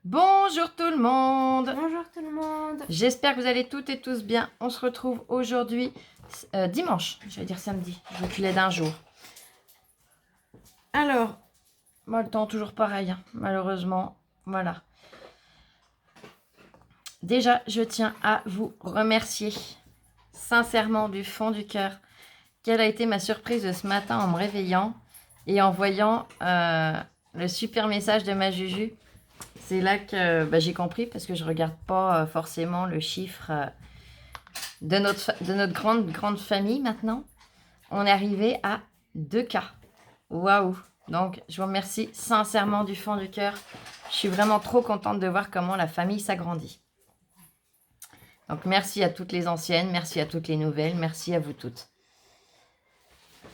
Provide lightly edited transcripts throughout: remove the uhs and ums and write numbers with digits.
Bonjour tout le monde. Bonjour tout le monde. J'espère que vous allez toutes et tous bien. On se retrouve aujourd'hui, dimanche, je vais dire samedi, je reculais d'un jour. Alors, moi le temps toujours pareil, hein, malheureusement, voilà. Déjà, je tiens à vous remercier sincèrement du fond du cœur. Quelle a été ma surprise de ce matin en me réveillant et en voyant le super message de ma Juju. C'est là que j'ai compris, parce que je regarde pas forcément le chiffre de notre grande famille maintenant. On est arrivé à 2K. Waouh! Donc, je vous remercie sincèrement du fond du cœur. Je suis vraiment trop contente de voir comment la famille s'agrandit. Donc, merci à toutes les anciennes, merci à toutes les nouvelles, merci à vous toutes.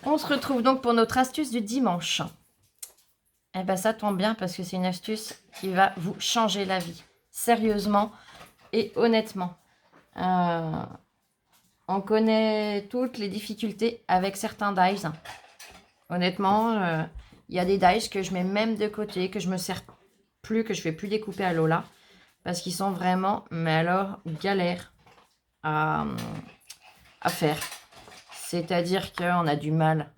On se retrouve donc pour notre astuce du dimanche. Eh bien, ça tombe bien parce que c'est une astuce qui va vous changer la vie. Sérieusement et honnêtement. On connaît toutes les difficultés avec certains dies. Honnêtement, il y a des dies que je mets même de côté, que je me sers plus, que je fais plus découper à Lola. Parce qu'ils sont vraiment, mais alors, galères à faire. C'est-à-dire qu'on a du mal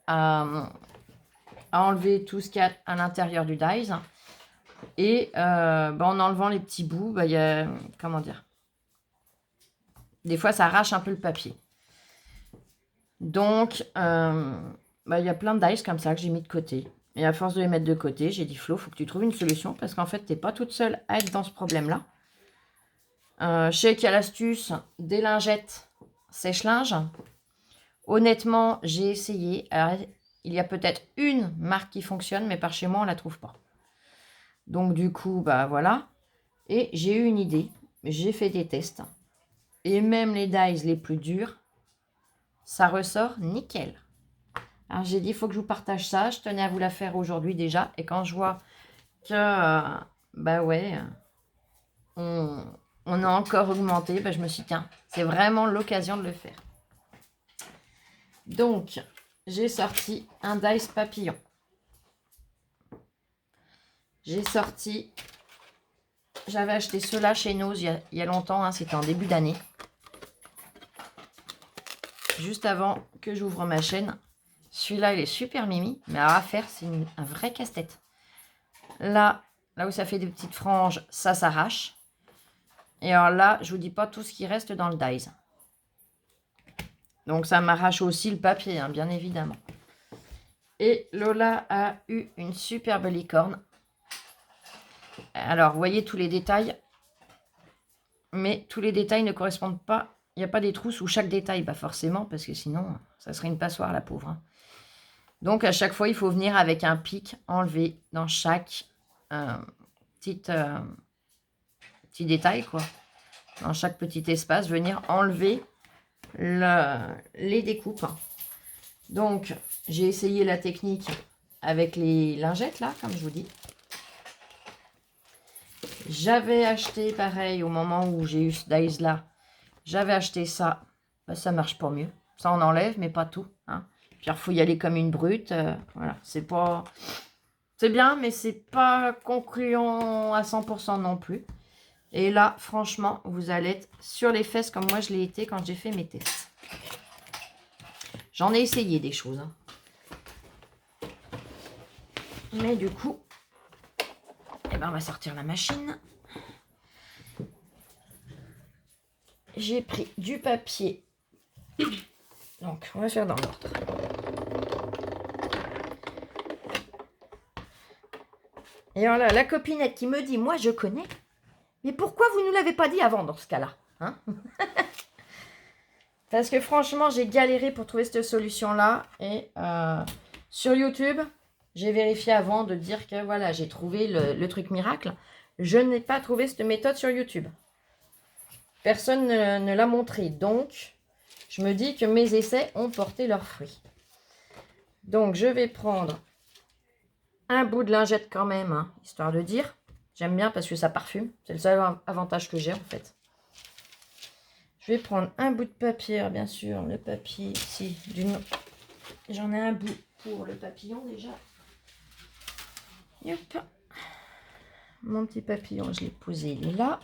à enlever tout ce qu'il y a à l'intérieur du dies. Et en enlevant les petits bouts, il y a, comment dire, des fois ça arrache un peu le papier. Donc, il y a plein de dies comme ça que j'ai mis de côté. Et à force de les mettre de côté, j'ai dit Flo, faut que tu trouves une solution parce qu'en fait, t'es pas toute seule à être dans ce problème-là. Je sais qu'il y a l'astuce des lingettes sèche-linge. Honnêtement, j'ai essayé. Alors, il y a peut-être une marque qui fonctionne, mais par chez moi, on la trouve pas. Donc, du coup, voilà. Et j'ai eu une idée. J'ai fait des tests. Et même les dies les plus durs, ça ressort nickel. Alors j'ai dit, il faut que je vous partage ça. Je tenais à vous la faire aujourd'hui déjà. Et quand je vois que, on a encore augmenté, je me suis dit, tiens, c'est vraiment l'occasion de le faire. Donc, j'ai sorti un dice papillon. J'avais acheté ceux-là chez nous il y a longtemps, hein, c'était en début d'année. Juste avant que j'ouvre ma chaîne. Celui-là, il est super mimi, mais à faire, c'est un vrai casse-tête. Là où ça fait des petites franges, ça s'arrache. Et alors là, je vous dis pas tout ce qui reste dans le dies. Donc ça m'arrache aussi le papier, hein, bien évidemment. Et Lola a eu une superbe licorne. Alors, vous voyez tous les détails. Mais tous les détails ne correspondent pas. Il n'y a pas des trous sous chaque détail, forcément, parce que sinon, ça serait une passoire, la pauvre. Hein. Donc, à chaque fois, il faut venir avec un pic enlevé dans chaque petit détail, quoi. Dans chaque petit espace, venir enlever les découpes. Donc, j'ai essayé la technique avec les lingettes, là, comme je vous dis. J'avais acheté, pareil, au moment où j'ai eu ce dies-là, j'avais acheté ça. Ça marche pas mieux. Ça, on enlève, mais pas tout. Hein. Puis, il faut y aller comme une brute. Voilà, c'est pas... C'est bien, mais c'est pas concluant à 100% non plus. Et là, franchement, vous allez être sur les fesses comme moi je l'ai été quand j'ai fait mes tests. J'en ai essayé des choses. Hein. Mais du coup, on va sortir la machine. J'ai pris du papier. Donc, on va faire dans l'ordre. Et alors là, la copinette qui me dit, moi je connais. Mais pourquoi vous ne nous l'avez pas dit avant dans ce cas-là, hein? Parce que franchement, j'ai galéré pour trouver cette solution-là. Et sur YouTube, j'ai vérifié avant de dire que voilà, j'ai trouvé le truc miracle. Je n'ai pas trouvé cette méthode sur YouTube. Personne ne l'a montré. Donc, je me dis que mes essais ont porté leurs fruits. Donc, je vais prendre un bout de lingette quand même, hein, histoire de dire. J'aime bien parce que ça parfume. C'est le seul avantage que j'ai en fait. Je vais prendre un bout de papier, bien sûr, le papier ici. J'en ai un bout pour le papillon déjà. Hop. mon petit papillon, je l'ai posé, il est là.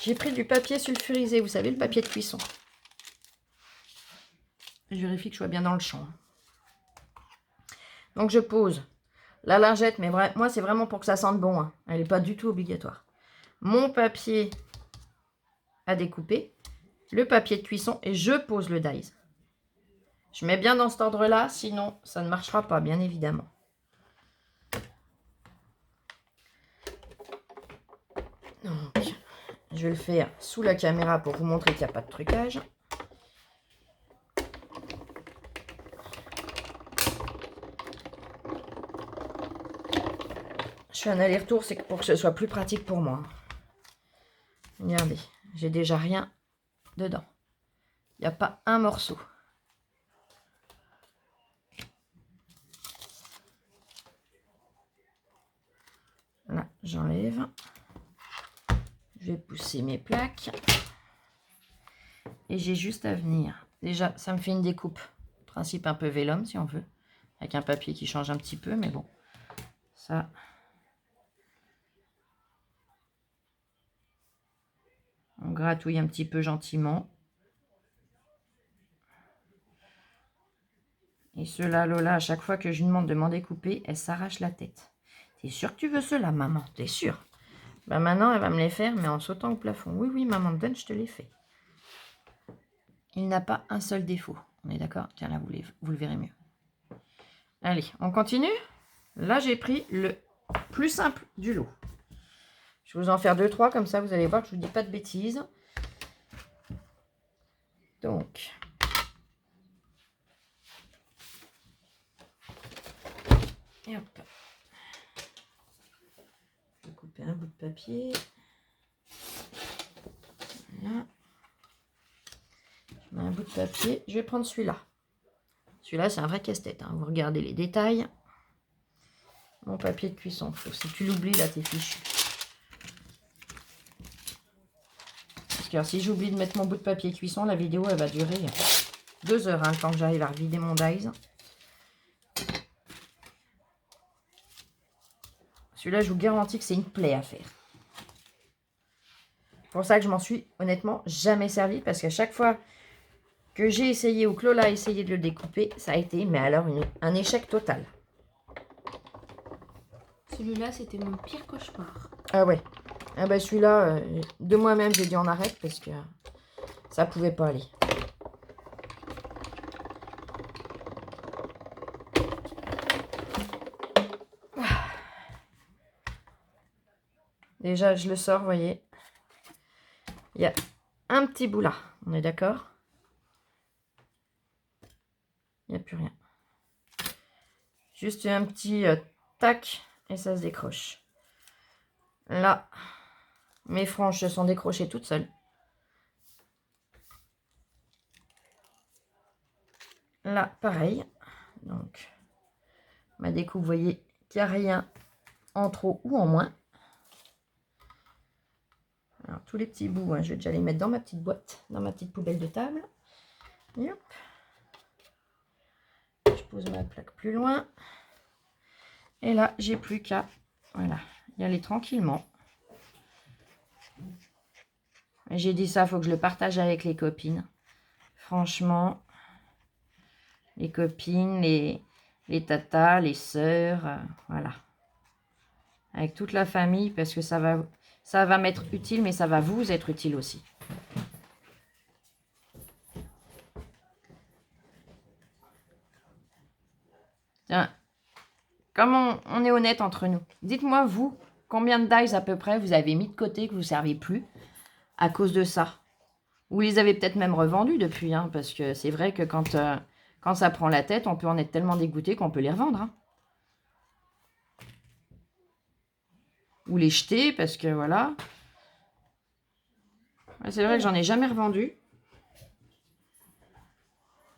J'ai pris du papier sulfurisé, vous savez, le papier de cuisson. Je vérifie que je sois bien dans le champ. Donc je pose la lingette, mais moi c'est vraiment pour que ça sente bon. Hein. Elle n'est pas du tout obligatoire. Mon papier à découper, le papier de cuisson et je pose le dies. Je mets bien dans cet ordre-là, sinon ça ne marchera pas, bien évidemment. Donc, je vais le faire sous la caméra pour vous montrer qu'il n'y a pas de trucage. Je fais un aller-retour, c'est pour que ce soit plus pratique pour moi. Regardez, j'ai déjà rien dedans. Il n'y a pas un morceau. Là, j'enlève. Je vais pousser mes plaques. Et j'ai juste à venir. Déjà, ça me fait une découpe. Principe un peu vélum, si on veut. Avec un papier qui change un petit peu, mais bon. Ça... On gratouille un petit peu gentiment. Et cela, Lola, à chaque fois que je lui demande de m'en découper, elle s'arrache la tête. T'es sûre que tu veux cela, maman? T'es sûre? Bah maintenant, elle va me les faire, mais en sautant au plafond. Oui, oui, maman, donne, je te les fais. Il n'a pas un seul défaut. On est d'accord? Tiens, là, vous le verrez mieux. Allez, on continue? Là, j'ai pris le plus simple du lot. Je vais vous en faire 2-3, comme ça, vous allez voir que je ne vous dis pas de bêtises. Donc... Et hop. Je vais couper un bout de papier. Voilà. Je mets un bout de papier. Je vais prendre celui-là. Celui-là, c'est un vrai casse-tête. Hein. Vous regardez les détails. Mon papier de cuisson. Si tu l'oublies, là, t'es fichu. Parce que alors, si j'oublie de mettre mon bout de papier cuisson, la vidéo, elle va durer 2 heures. Hein, le temps que j'arrive à revider mon dies. Celui-là, je vous garantis que c'est une plaie à faire. C'est pour ça que je m'en suis honnêtement jamais servi. Parce qu'à chaque fois que j'ai essayé ou que Lola a essayé de le découper, ça a été, mais alors, un échec total. Celui-là, c'était mon pire cauchemar. Ah ouais. Ah bah celui-là, de moi-même, j'ai dit on arrête parce que ça pouvait pas aller. Déjà, je le sors, vous voyez. Il y a un petit bout là. On est d'accord? Il n'y a plus rien. Juste un petit tac et ça se décroche. Là, mes franges se sont décrochées toutes seules. Là, pareil. Donc, ma découpe, vous voyez qu'il n'y a rien en trop ou en moins. Alors, tous les petits bouts, hein, je vais déjà les mettre dans ma petite boîte, dans ma petite poubelle de table. Et hop. Je pose ma plaque plus loin. Et là, j'ai plus qu'à voilà, y aller tranquillement. J'ai dit ça, il faut que je le partage avec les copines. Franchement, les copines, les tatas, les sœurs, voilà. Avec toute la famille, parce que ça va m'être utile, mais ça va vous être utile aussi. Tiens, comme on est honnête entre nous, dites-moi, vous, combien de dies à peu près vous avez mis de côté que vous ne servez plus à cause de ça? Vous les avez peut-être même revendus depuis, hein, parce que c'est vrai que quand ça prend la tête, on peut en être tellement dégoûté qu'on peut les revendre. Hein. Ou les jeter, parce que voilà. C'est vrai que j'en ai jamais revendu.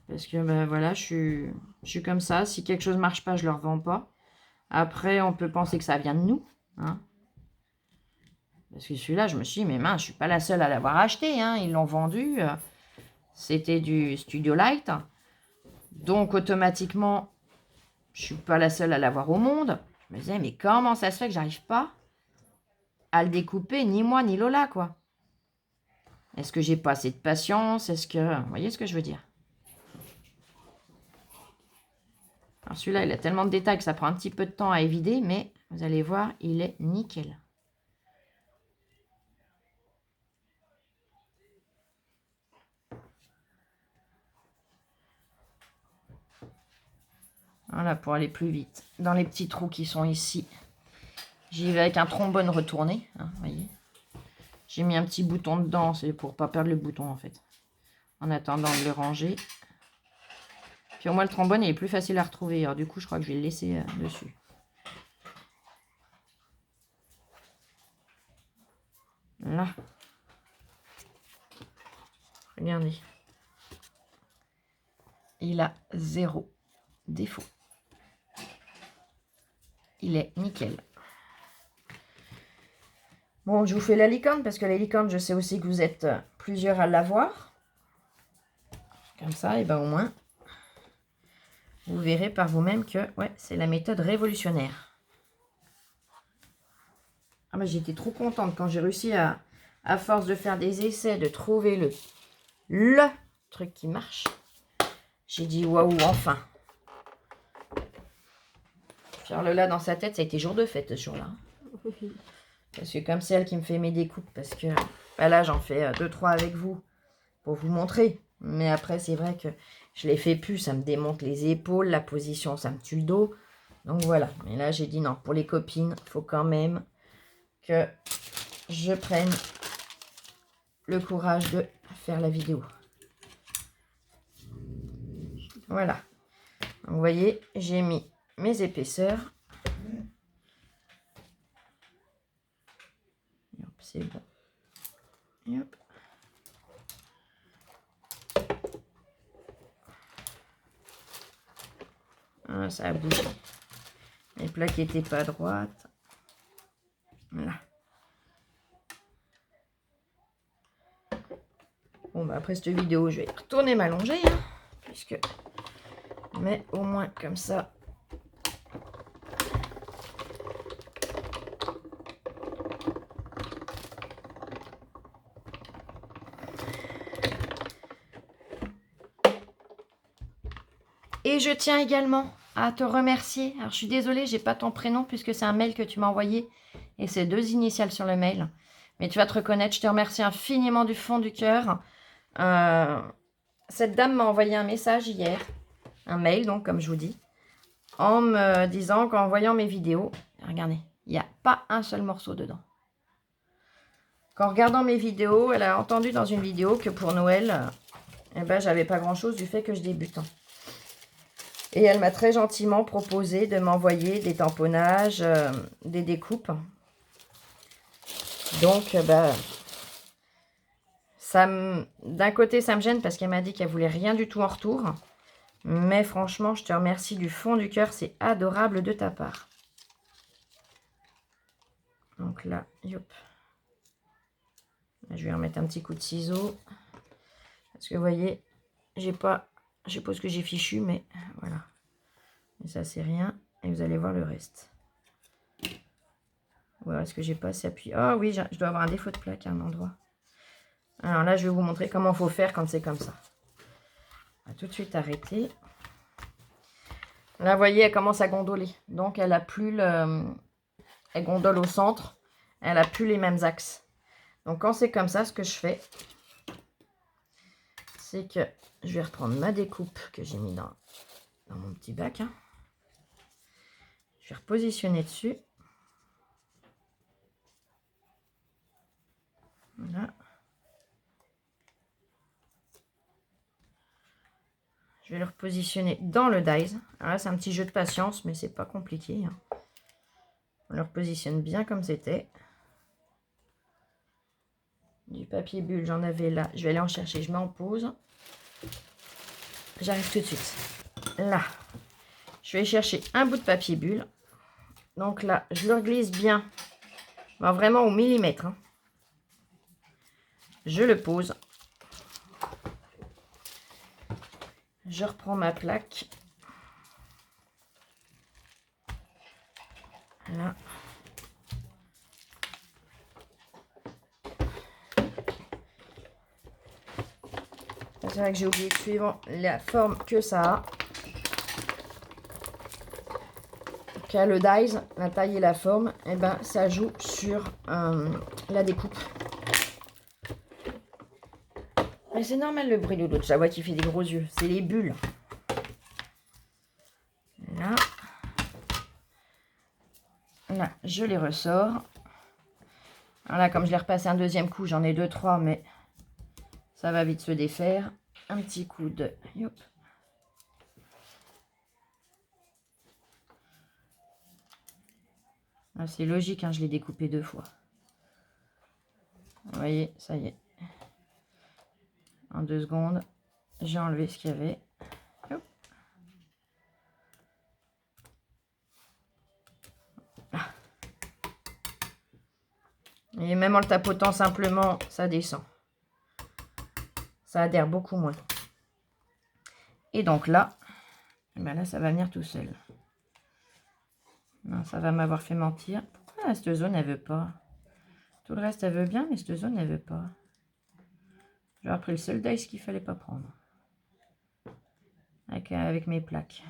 Parce que ben voilà, je suis comme ça. Si quelque chose ne marche pas, je ne le revends pas. Après, on peut penser que ça vient de nous. Hein. Parce que celui-là, je me suis dit, mais mince, je ne suis pas la seule à l'avoir acheté. Hein. Ils l'ont vendu. C'était du Studio Light. Donc, automatiquement, je suis pas la seule à l'avoir au monde. Je me disais, mais comment ça se fait que j'arrive pas à le découper, ni moi, ni Lola, quoi. Est-ce que j'ai pas assez de patience? Est-ce que... Vous voyez ce que je veux dire? Alors celui-là, il a tellement de détails que ça prend un petit peu de temps à évider, mais vous allez voir, il est nickel. Voilà, pour aller plus vite. Dans les petits trous qui sont ici, j'y vais avec un trombone retourné. Hein, vous voyez. J'ai mis un petit bouton dedans, c'est pour pas perdre le bouton en fait. En attendant de le ranger. Puis au moins le trombone il est plus facile à retrouver. Alors du coup je crois que je vais le laisser dessus. Là. Regardez. Il a 0 défaut. Il est nickel. Bon, je vous fais la licorne parce que la licorne, je sais aussi que vous êtes plusieurs à l'avoir. Comme ça, et ben au moins, vous verrez par vous-même que ouais, c'est la méthode révolutionnaire. Ah ben, j'étais trop contente quand j'ai réussi à force de faire des essais, de trouver le truc qui marche. J'ai dit waouh, enfin. Faire le là dans sa tête, ça a été jour de fête ce jour-là. Parce que comme c'est elle qui me fait mes découpes, parce que bah là j'en fais 2-3 avec vous pour vous montrer. Mais après c'est vrai que je les fais plus, ça me démonte les épaules, la position ça me tue le dos. Donc voilà, mais là j'ai dit non, pour les copines, il faut quand même que je prenne le courage de faire la vidéo. Voilà, vous voyez, j'ai mis mes épaisseurs. C'est bon. Et hop. Ah, ça a bougé. Les plaques n'étaient pas droites. Voilà. Bon, bah après cette vidéo, je vais retourner m'allonger. Hein, puisque... Mais au moins, comme ça... Et je tiens également à te remercier. Alors, je suis désolée, j'ai pas ton prénom puisque c'est un mail que tu m'as envoyé et c'est 2 initiales sur le mail. Mais tu vas te reconnaître. Je te remercie infiniment du fond du cœur. Cette dame m'a envoyé un message hier, un mail donc, comme je vous dis, en me disant qu'en voyant mes vidéos, regardez, il n'y a pas un seul morceau dedans. Qu'en regardant mes vidéos, elle a entendu dans une vidéo que pour Noël, eh ben, j'avais pas grand-chose du fait que je débute. Et elle m'a très gentiment proposé de m'envoyer des tamponnages, des découpes. Donc, d'un côté, ça me gêne parce qu'elle m'a dit qu'elle voulait rien du tout en retour. Mais franchement, je te remercie du fond du cœur. C'est adorable de ta part. Donc là, yop. Là, je vais remettre un petit coup de ciseau. Parce que vous voyez, j'ai pas... Je sais pas ce que j'ai fichu, mais voilà. Et ça, c'est rien. Et vous allez voir le reste. Voilà, est-ce que j'ai pas assez appuyé? Oh oui, je dois avoir un défaut de plaque à un endroit. Alors là, je vais vous montrer comment il faut faire quand c'est comme ça. On va tout de suite arrêter. Là, vous voyez, elle commence à gondoler. Donc, elle a plus le... Elle gondole au centre. Elle a plus les mêmes axes. Donc, quand c'est comme ça, ce que je fais, c'est que je vais reprendre ma découpe que j'ai mis dans mon petit bac. Hein. Je vais repositionner dessus. Voilà. Je vais le repositionner dans le dies. Alors là, c'est un petit jeu de patience, mais c'est pas compliqué. Hein. On le repositionne bien comme c'était. Du papier bulle, j'en avais là. Je vais aller en chercher. Je mets en pause. J'arrive tout de suite. Là, je vais chercher un bout de papier bulle. Donc là, je le glisse bien. Ben, vraiment au millimètre. Hein. Je le pose. Je reprends ma plaque. Voilà. C'est vrai que j'ai oublié que suivant la forme que ça a, le dies, la taille et la forme, et ben ça joue sur la découpe. Mais c'est normal le bruit de l'autre. Je vois qu'il fait des gros yeux. C'est les bulles. Là. Là, je les ressors. Alors là, comme je l'ai repassé un deuxième coup, j'en ai 2-3, mais ça va vite se défaire. Un petit coup de... Yop. Ah, c'est logique, hein, je l'ai découpé 2 fois. Vous voyez, ça y est. En 2 secondes, j'ai enlevé ce qu'il y avait. Hop. Ah. Et même en le tapotant simplement, ça descend. Ça adhère beaucoup moins. Et donc là, ben là, ça va venir tout seul. Non, ça va m'avoir fait mentir. Pourquoi cette zone, elle veut pas? Tout le reste, elle veut bien, mais cette zone, elle veut pas. J'ai pris le seul dice qu'il fallait pas prendre. Avec mes plaques.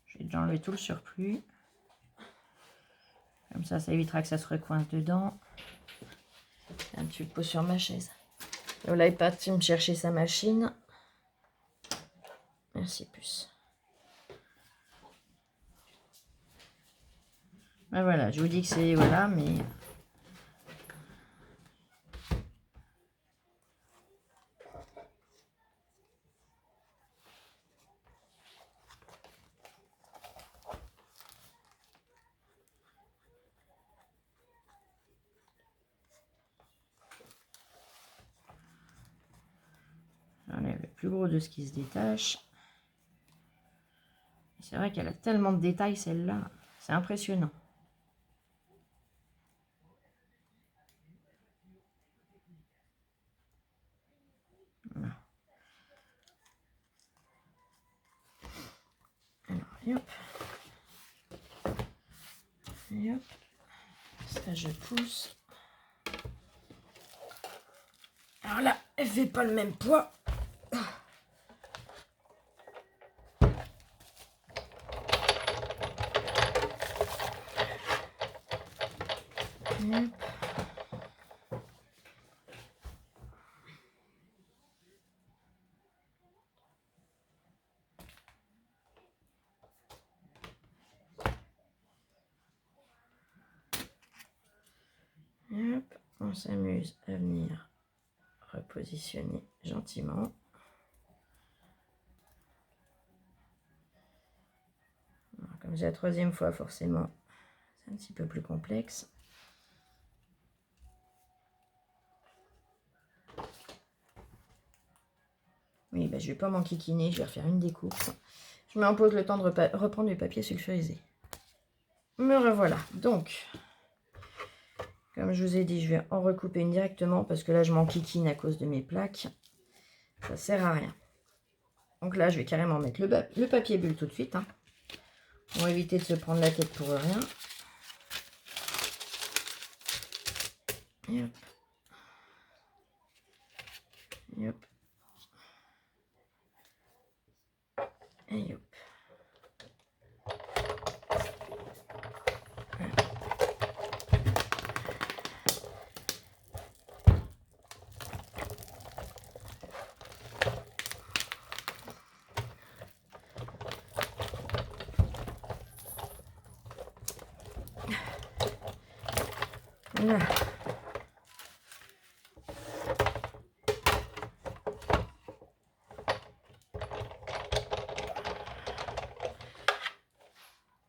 J'ai déjà enlevé tout le surplus. Comme ça évitera que ça se recoince dedans. Un petit pot sur ma chaise. Là, il est parti me chercher sa machine. Merci, puce. Ben voilà, je vous dis que c'est... Voilà, mais... J'enlève le plus gros de ce qui se détache. C'est vrai qu'elle a tellement de détails, celle-là. C'est impressionnant. Voilà. Alors, hop. Et hop. Ça, je pousse. Alors là, elle fait pas le même poids. Hop. Hop. On s'amuse à venir repositionner gentiment. Alors, comme c'est la 3e fois, forcément, c'est un petit peu plus complexe. Oui, ben, je vais pas m'enquiquiner, je vais refaire une découpe. Je me pose le temps de reprendre du papier sulfurisé. Me revoilà. Donc, comme je vous ai dit, je vais en recouper une directement parce que là, je m'enquiquine à cause de mes plaques. Ça sert à rien. Donc là, je vais carrément mettre le papier bulle tout de suite. Hein, pour éviter de se prendre la tête pour rien. Et hop. Et hop. Et hop. Là.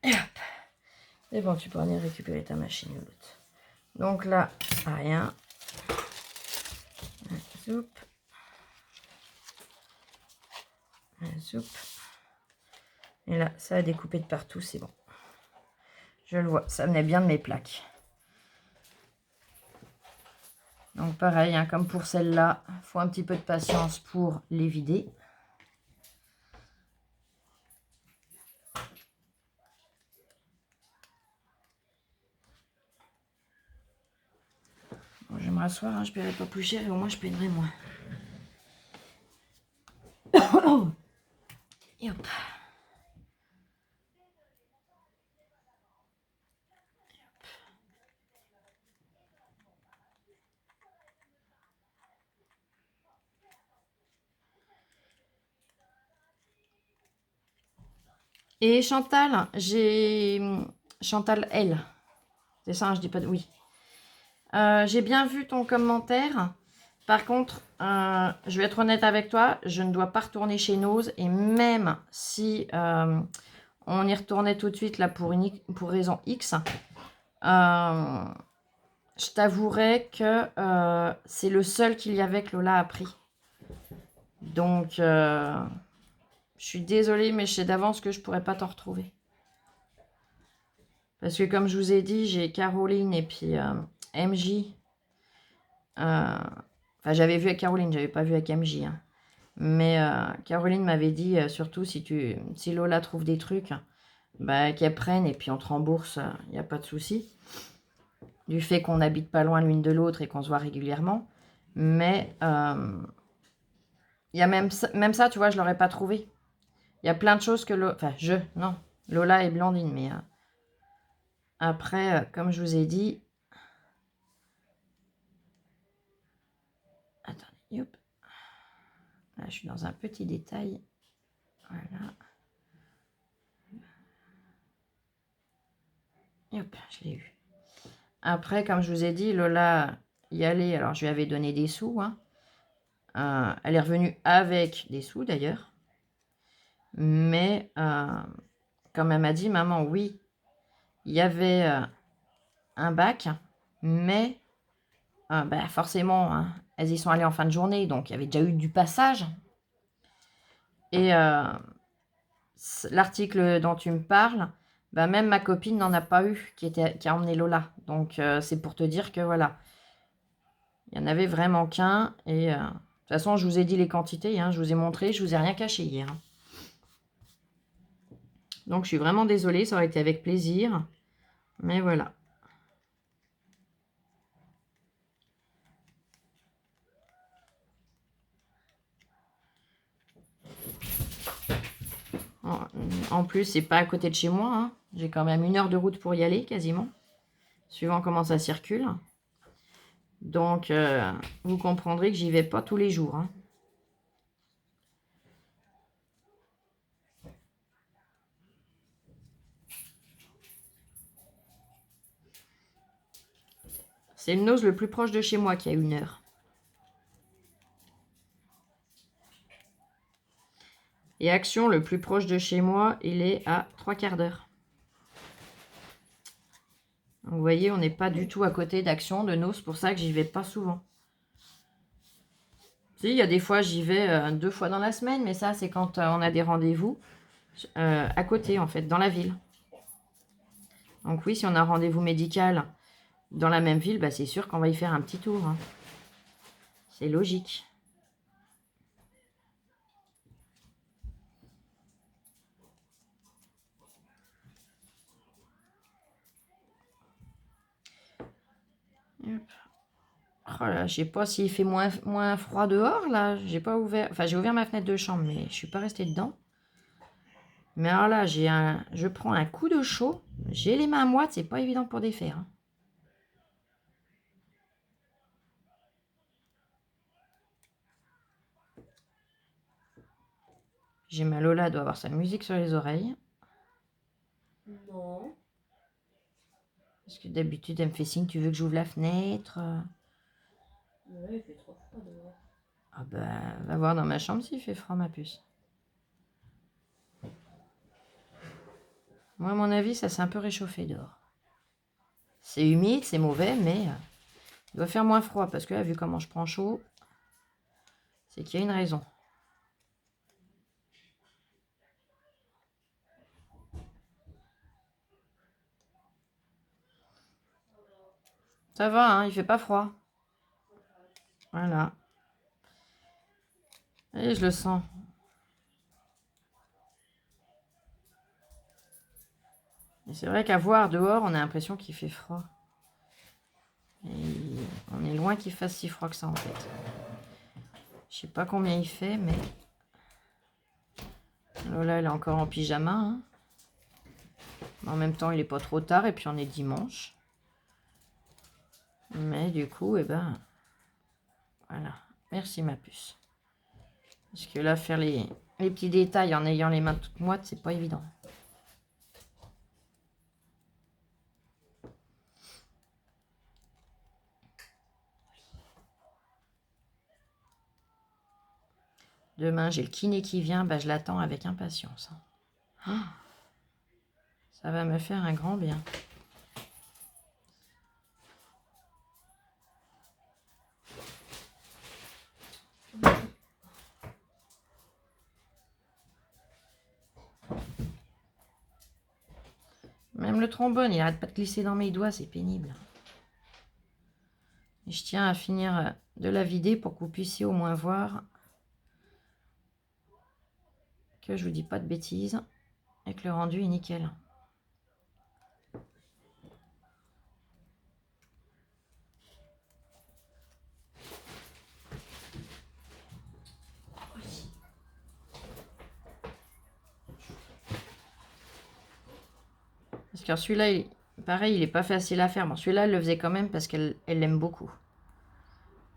Et hop. C'est bon, tu peux aller récupérer ta machine ou l'autre. Donc là, rien. Un zoup. Un zoup. Et là, ça a découpé de partout, c'est bon. Je le vois, ça venait bien de mes plaques. Donc pareil, hein, comme pour celle-là, il faut un petit peu de patience pour les vider. Bon, je vais me rasseoir, hein, je ne paierai pas plus cher et au moins je paierai moins. Et hop. Et Chantal, j'ai... Chantal L. C'est ça, hein, je dis pas de... Oui. J'ai bien vu ton commentaire. Par contre, je vais être honnête avec toi, je ne dois pas retourner chez Nose. Et même si on y retournait tout de suite là pour raison X, je t'avouerai que c'est le seul qu'il y avait que Lola a pris. Donc, je suis désolée, mais je sais d'avance que je ne pourrais pas t'en retrouver. Parce que comme je vous ai dit, j'ai Caroline et puis MJ. Enfin, j'avais vu avec Caroline, j'avais pas vu avec MJ. Hein. Mais Caroline m'avait dit, surtout si Lola trouve des trucs, bah, qu'elle prenne et puis on te rembourse, il n'y a pas de souci. Du fait qu'on n'habite pas loin l'une de l'autre et qu'on se voit régulièrement. Mais il y a même ça, tu vois, je ne l'aurais pas trouvé. Il y a plein de choses que non, Lola et Blandine, mais après, comme je vous ai dit... Attendez, hop. Là, je suis dans un petit détail. Voilà. Hop, je l'ai eu. Après, comme je vous ai dit, Lola y allait. Alors, je lui avais donné des sous. Hein. Elle est revenue avec des sous, d'ailleurs. Mais, comme elle m'a dit, maman, oui, il y avait un bac, mais bah, forcément, hein, elles y sont allées en fin de journée, donc il y avait déjà eu du passage. Et l'article dont tu me parles, bah, même ma copine n'en a pas eu qui a emmené Lola. Donc, c'est pour te dire que voilà, il n'y en avait vraiment qu'un. Et de toute façon, je vous ai dit les quantités, hein, je vous ai montré, je vous ai rien caché hier. Hein. Donc, je suis vraiment désolée, ça aurait été avec plaisir. Mais voilà. En plus, c'est pas à côté de chez moi. Hein. J'ai quand même 1 heure de route pour y aller, quasiment. Suivant comment ça circule. Donc, vous comprendrez que j'y vais pas tous les jours. Hein. C'est le Nose le plus proche de chez moi qui a 1 heure. Et Action, le plus proche de chez moi, il est à 3/4 d'heure. Vous voyez, on n'est pas du tout à côté d'Action, de Nose, c'est pour ça que j'y vais pas souvent. Si, il y a des fois, j'y vais 2 fois dans la semaine, mais ça, c'est quand on a des rendez-vous à côté, en fait, dans la ville. Donc oui, si on a un rendez-vous médical dans la même ville, bah, c'est sûr qu'on va y faire un petit tour. Hein. C'est logique. Hop. Oh là, je sais pas s'il fait moins froid dehors, là. J'ai pas ouvert... Enfin, j'ai ouvert ma fenêtre de chambre, mais je suis pas restée dedans. Mais alors là, je prends un coup de chaud. J'ai les mains moites, c'est pas évident pour défaire. Hein. J'ai ma Lola, doit avoir sa musique sur les oreilles. Non. Parce que d'habitude, elle me fait signe, tu veux que j'ouvre la fenêtre. Ouais, il fait trop froid dehors. Ah bah, va voir dans ma chambre s'il fait froid, ma puce. Moi, à mon avis, ça s'est un peu réchauffé dehors. C'est humide, c'est mauvais, mais il doit faire moins froid. Parce que là, vu comment je prends chaud, c'est qu'il y a une raison. Ça va, hein, il fait pas froid. Voilà. Et je le sens. Et c'est vrai qu'à voir dehors, on a l'impression qu'il fait froid. Et on est loin qu'il fasse si froid que ça en fait. Je sais pas combien il fait, mais Lola elle est encore en pyjama. Hein. En même temps, il est pas trop tard et puis on est dimanche. Mais du coup, eh ben, voilà. Merci ma puce. Parce que là, faire les petits détails en ayant les mains toutes moites, c'est pas évident. Demain, j'ai le kiné qui vient, bah, je l'attends avec impatience. Oh, ça va me faire un grand bien. Même le trombone, il arrête pas de glisser dans mes doigts, c'est pénible. Et je tiens à finir de la vider pour que vous puissiez au moins voir que je vous dis pas de bêtises et que le rendu est nickel. Parce que celui-là, pareil, il est pas facile à faire. Bon, celui-là, elle le faisait quand même parce qu'elle l'aime beaucoup.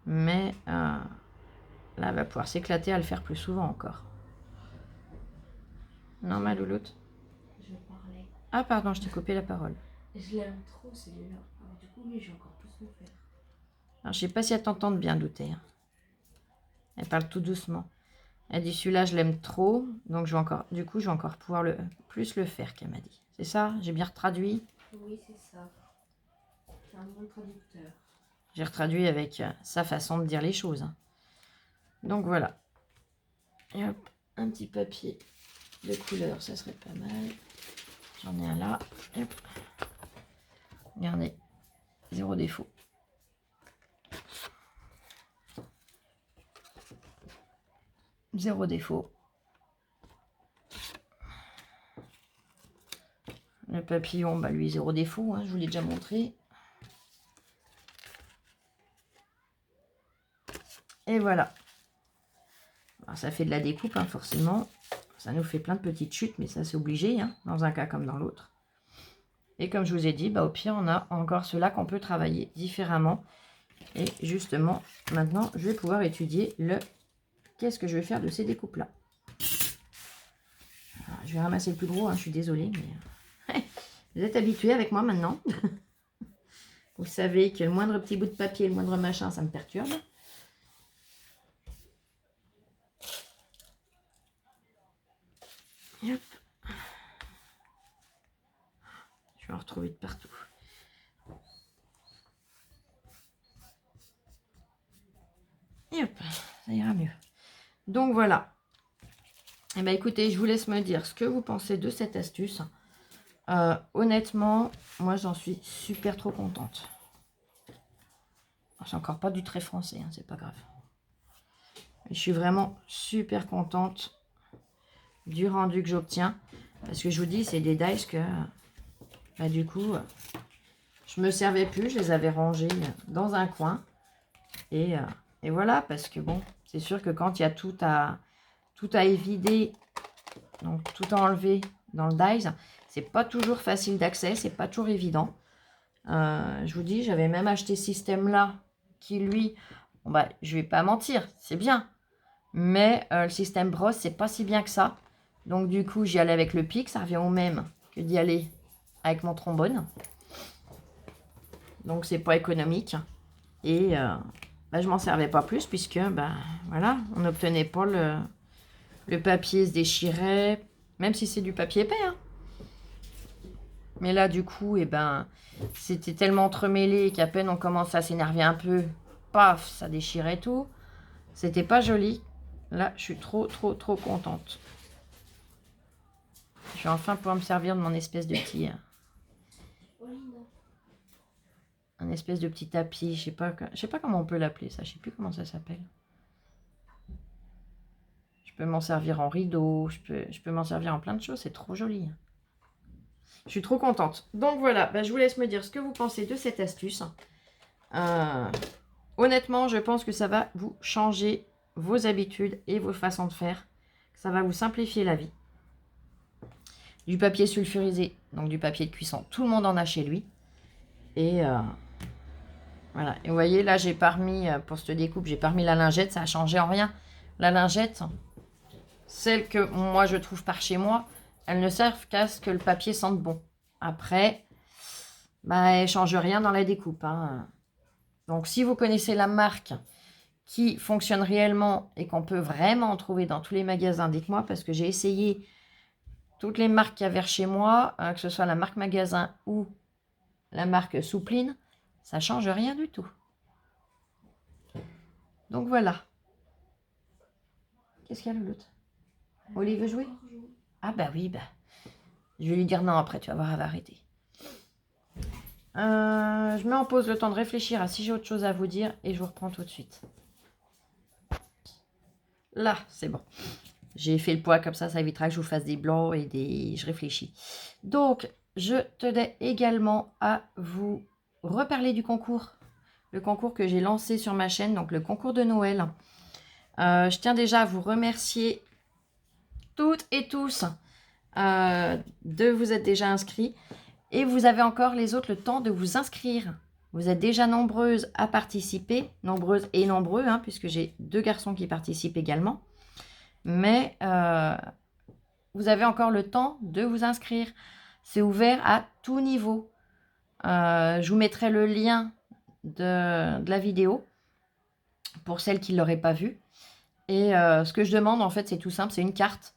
Mais là, elle va pouvoir s'éclater à le faire plus souvent encore. Non, ma louloute. Je parlais. Ah, pardon, je t'ai coupé la parole. Je l'aime trop celui-là. Alors, du coup, lui, je vais encore plus le faire. Alors, je sais pas si elle t'entend bien douter. Hein. Elle parle tout doucement. Elle dit celui-là, je l'aime trop. Donc, je vais encore pouvoir plus le faire, qu'elle m'a dit. C'est ça? J'ai bien retraduit? Oui, c'est ça. C'est un bon traducteur. J'ai retraduit avec sa façon de dire les choses. Hein. Donc, voilà. Et hop, un petit papier de couleur, ça serait pas mal. J'en ai un là. Hop. Regardez, zéro défaut. Zéro défaut. Le papillon, bah lui, zéro défaut, hein, je vous l'ai déjà montré. Et voilà. Alors, ça fait de la découpe, hein, forcément. Ça nous fait plein de petites chutes, mais ça, c'est obligé, hein, dans un cas comme dans l'autre. Et comme je vous ai dit, bah, au pire, on a encore ceux-là qu'on peut travailler différemment. Et justement, maintenant, je vais pouvoir étudier qu'est-ce que je vais faire de ces découpes-là. Je vais ramasser le plus gros, hein, je suis désolée, mais vous êtes habitués avec moi maintenant. Vous savez que le moindre petit bout de papier, le moindre machin, ça me perturbe. Et hop. Je vais en retrouver de partout. Et hop, ça ira mieux. Donc voilà. Et bien écoutez, je vous laisse me dire ce que vous pensez de cette astuce. Honnêtement, moi j'en suis super trop contente. C'est encore pas du très français, hein, c'est pas grave. Je suis vraiment super contente du rendu que j'obtiens. Parce que je vous dis, c'est des dice que bah, du coup, je me servais plus. Je les avais rangés dans un coin. Et voilà, parce que bon, c'est sûr que quand il y a tout à évider, donc tout à enlever dans le dice, c'est pas toujours facile d'accès, c'est pas toujours évident. Je vous dis, j'avais même acheté ce système-là, qui lui, bon bah, je vais pas mentir, c'est bien. Mais le système brosse, c'est pas si bien que ça. Donc du coup, j'y allais avec le pic, ça revient au même que d'y aller avec mon trombone. Donc c'est pas économique. Et bah, je m'en servais pas plus, puisque bah, voilà, on n'obtenait pas le papier se déchirait, même si c'est du papier épais. Hein. Mais là, du coup, c'était tellement entremêlé qu'à peine on commence à s'énerver un peu, paf, ça déchirait tout. C'était pas joli. Là, je suis trop contente. Je vais enfin pouvoir me servir de mon espèce de petit... Un espèce de petit tapis, je sais pas comment on peut l'appeler ça, je sais plus comment ça s'appelle. Je peux m'en servir en rideau, je peux m'en servir en plein de choses, c'est trop joli. Je suis trop contente. Donc voilà, bah, je vous laisse me dire ce que vous pensez de cette astuce. Honnêtement, je pense que ça va vous changer vos habitudes et vos façons de faire. Ça va vous simplifier la vie. Du papier sulfurisé, donc du papier de cuisson, tout le monde en a chez lui. Et voilà. Et vous voyez, là, j'ai pas remis, pour cette découpe, j'ai pas remis la lingette, ça a changé en rien. La lingette, celle que moi je trouve par chez moi, elles ne servent qu'à ce que le papier sente bon. Après, bah, elles ne changent rien dans la découpe. Hein. Donc, si vous connaissez la marque qui fonctionne réellement et qu'on peut vraiment en trouver dans tous les magasins, dites-moi, parce que j'ai essayé toutes les marques qu'il y avait chez moi, que ce soit la marque magasin ou la marque Soupline, ça ne change rien du tout. Donc, voilà. Qu'est-ce qu'il y a, l'autre? Olive veut jouer? Ah bah oui, bah. Je vais lui dire non après, tu vas voir, elle va arrêter. Je mets en pause le temps de réfléchir à si j'ai autre chose à vous dire et je vous reprends tout de suite. Là, c'est bon. J'ai fait le poids comme ça évitera que je vous fasse des blancs et des... Je réfléchis. Donc, je tenais également à vous reparler du concours. Le concours que j'ai lancé sur ma chaîne, donc le concours de Noël. Je tiens déjà à vous remercier toutes et tous de vous être déjà inscrits. Et vous avez encore les autres le temps de vous inscrire. Vous êtes déjà nombreuses à participer, nombreuses et nombreux, hein, puisque j'ai 2 garçons qui participent également. Mais vous avez encore le temps de vous inscrire. C'est ouvert à tout niveau. Je vous mettrai le lien de la vidéo pour celles qui ne l'auraient pas vu. Et ce que je demande, en fait, c'est tout simple, c'est une carte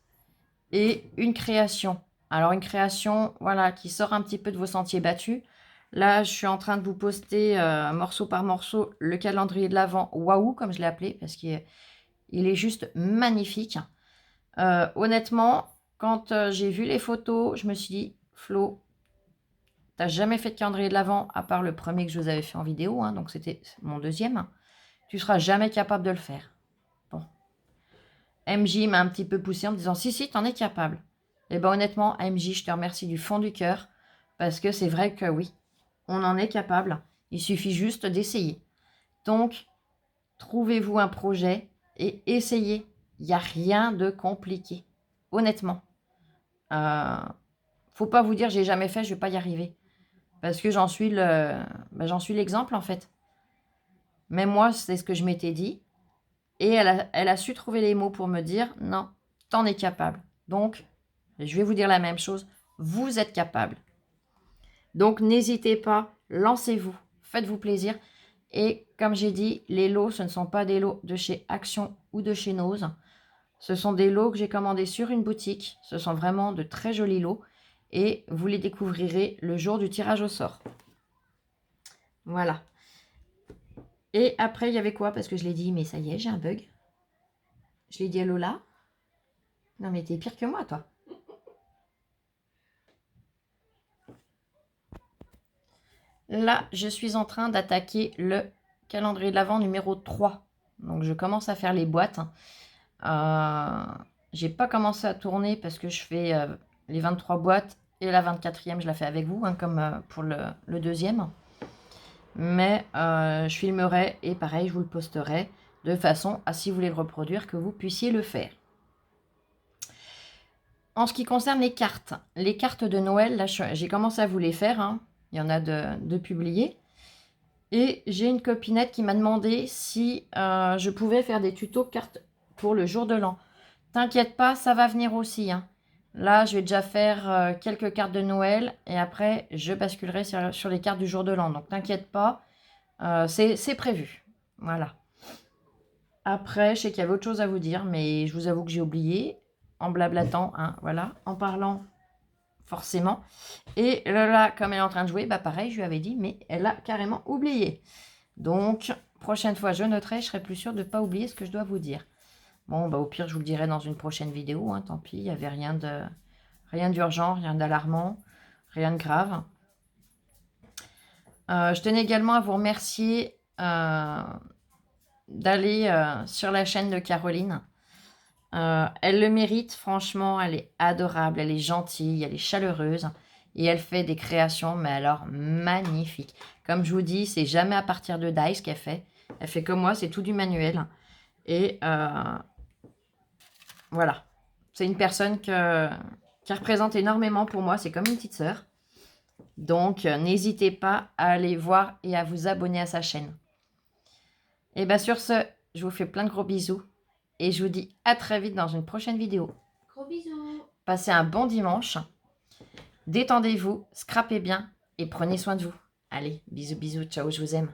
et une création. Alors, une création, voilà, qui sort un petit peu de vos sentiers battus. Là, je suis en train de vous poster morceau par morceau le calendrier de l'Avent Waouh, comme je l'ai appelé, parce qu'il est juste magnifique. Honnêtement, quand j'ai vu les photos, je me suis dit, Flo, t'as jamais fait de calendrier de l'Avent, à part le premier que je vous avais fait en vidéo, hein, donc c'était mon deuxième. Tu seras jamais capable de le faire. Bon. MJ m'a un petit peu poussé en me disant, si, t'en es capable. Et bien honnêtement, MJ, je te remercie du fond du cœur, parce que c'est vrai que oui, on en est capable. Il suffit juste d'essayer. Donc, trouvez-vous un projet et essayez. Il n'y a rien de compliqué. Honnêtement. Faut pas vous dire, j'ai jamais fait, je vais pas y arriver. Parce que j'en suis l'exemple, en fait. Mais moi, c'est ce que je m'étais dit. Et elle a su trouver les mots pour me dire, non, t'en es capable. Donc, je vais vous dire la même chose, vous êtes capable. Donc, n'hésitez pas, lancez-vous, faites-vous plaisir. Et comme j'ai dit, les lots, ce ne sont pas des lots de chez Action ou de chez Nose. Ce sont des lots que j'ai commandés sur une boutique. Ce sont vraiment de très jolis lots. Et vous les découvrirez le jour du tirage au sort. Voilà. Et après, il y avait quoi? Parce que je l'ai dit, mais ça y est, j'ai un bug. Je l'ai dit à Lola. Non, mais t'es pire que moi, toi. Là, je suis en train d'attaquer le calendrier de l'Avent numéro 3. Donc, je commence à faire les boîtes. J'ai pas commencé à tourner parce que je fais les 23 boîtes et la 24e, je la fais avec vous, hein, comme pour le deuxième. Mais je filmerai et pareil, je vous le posterai de façon à, si vous voulez le reproduire, que vous puissiez le faire. En ce qui concerne les cartes de Noël, là, j'ai commencé à vous les faire. Hein. Il y en a de publiés. Et j'ai une copinette qui m'a demandé si je pouvais faire des tutos cartes pour le jour de l'an. T'inquiète pas, ça va venir aussi. Hein. Là, je vais déjà faire quelques cartes de Noël et après, je basculerai sur les cartes du jour de l'an. Donc, t'inquiète pas, c'est prévu. Voilà. Après, je sais qu'il y avait autre chose à vous dire, mais je vous avoue que j'ai oublié. En blablatant, hein, voilà, en parlant forcément. Et là, comme elle est en train de jouer, bah pareil, je lui avais dit, mais elle a carrément oublié. Donc, prochaine fois, je noterai, je serai plus sûre de ne pas oublier ce que je dois vous dire. Bon, bah au pire, je vous le dirai dans une prochaine vidéo, hein, tant pis, il n'y avait rien d'urgent, rien d'alarmant, rien de grave. Je tenais également à vous remercier d'aller sur la chaîne de Caroline. Elle le mérite, franchement, elle est adorable, elle est gentille, elle est chaleureuse et elle fait des créations, mais alors magnifiques. Comme je vous dis, c'est jamais à partir de dice qu'elle fait. Elle fait comme moi, c'est tout du manuel. Et voilà, c'est une personne qui représente énormément pour moi, c'est comme une petite sœur. Donc, n'hésitez pas à aller voir et à vous abonner à sa chaîne. Et bien sur ce, je vous fais plein de gros bisous. Et je vous dis à très vite dans une prochaine vidéo. Gros bisous. Passez un bon dimanche. Détendez-vous, scrapez bien et prenez soin de vous. Allez, bisous, bisous, ciao, je vous aime.